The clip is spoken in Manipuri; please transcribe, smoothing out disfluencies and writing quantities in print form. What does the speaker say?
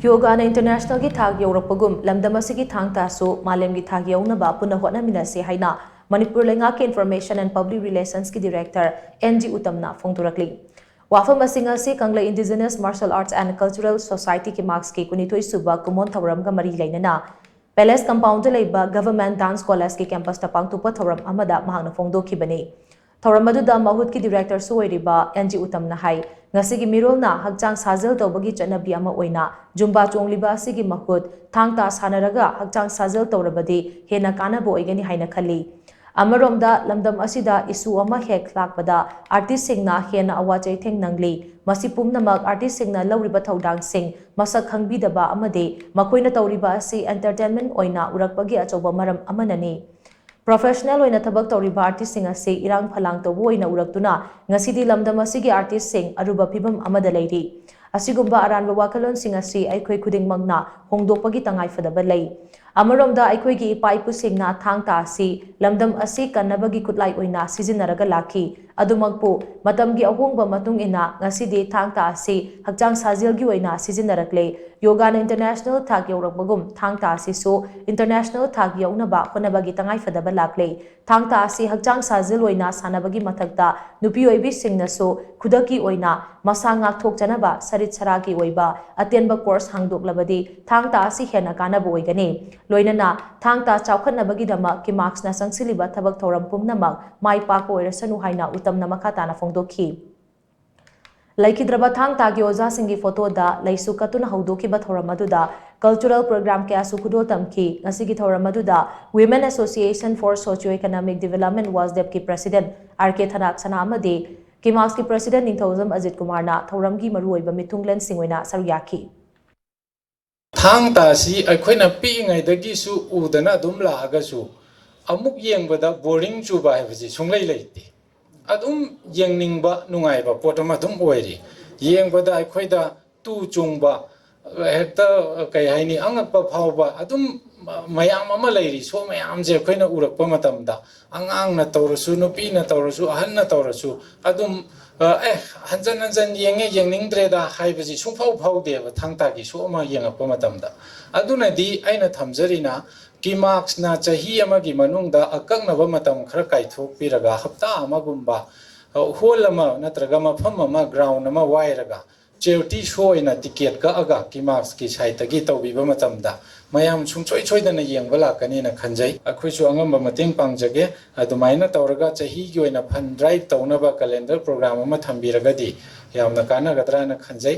Yoga na international ki Thak Younaba Lamdam Asigi Thang Ta su Malem ki Thak Younaba Punna Hotnaminnasi haina Manipur Leingak Information and Public Relations ki Director Ng Uttam na phongdorakli. Wafam asing asi Kangla Indigenous Martial Arts and Cultural Society ki marks ki kunithoi suba kumon thawram ga mari lainana Palace compound leiba Government Dance College ki campus ta pangtupa thawram amada mahangna phongdokhibani. Thawram aduda mahut ki director su oiriba Ng Uttam na hai ngasigi mirolna hakchang sajal tawbagi chanabi ama oina jumba chongliba asigi mahut Thang Ta sanaraga hakchang sajal tawrabadi hena kanabo oigani haina khali amaromda lamdam asida isu ama hek lakpada artist singna hena awachai theng nangli masi pumnamak artist singna lawriba thodang sing masak khangbidaba amade makoina tawriba asi entertainment oina urakpagi achoba maram amanani Professional oina thabak tawriba artist sing ase irang phalang tawbo oina uraktuna ngasidi lamdam asigi artist sing aruba phibam amada leiri asigumba aranba wakalon sing ase aikhoi khuding magna hongdokpagi tangai fadaba lei amaromda aikhoi gi ipai pu singna Thang Ta asi lamdam asi kannabagi kutlai oina sizinaraga lakhi adumagpu matamgi ahongba matung ina ngasidi Thang Ta asi hakchang sajilgi oina sizinnarakle Yoga na international Thak Younaba Thang Ta asi so international Thak Younaba Punna tangai fadaba lakle Thang Ta asi hakchang sajil oina sanabagi mathakta nupi oibi singna so khudaki oina masa ngak thok chanaba sarit saragi oiba atenba course hangdoklabadi Thang Ta asi hena kanaba oigani loinana Thang Ta chawkhatnabagi dama ki marks na sangsiliba thabak thoram pumnamak mai pak oirasanu haina Uttam na makata na phongdokhi Laikidraba Thang Ta ki oja singi photo da laisu katuna haudoki ba thoram aduda cultural program kaya su kudotam ki ngasigi thoram aduda Women Association for Socio-Economic Development was ki president RK Thanak sana amade ki marks ki president Ningthozam Ajit Kumar na thoram gi maru oiba mithunglen singoina saruyaki Thang Ta si akhoi pi ngai dagi su udana dum la ga su amuk yengbada boring chu ba hebji sunglai leite adum yengningba nungaiba potama dum oiri yengbada akhoi da tu chungba hekta kai haini angakpa phawba adum mayam ama leiri so mayam je khoina urakpa matamda angang na tawrasu nupi na tawrasu ahan na tawrasu adum hanjan yengningdre da haibji sungphau phau deba Thang Ta gi so ma yengakpa matamda aduna di aina thamjarina ki marks na chahi ama gi manungda akaknaba matam khara kaithok piraga hapta ama gumba hol ama natraga mafam ama ground ama wairaga charity show ina ticket ka aga ki marks ki site gi tawbiba matamda mayam sungchoi choidana yengba lakani na khanjai akhoisu angamba mateng pangjage adumaina tawraga chahi gi oina fund drive tawnaba calendar program ama thambiraga di yamna kana gadra na khanjai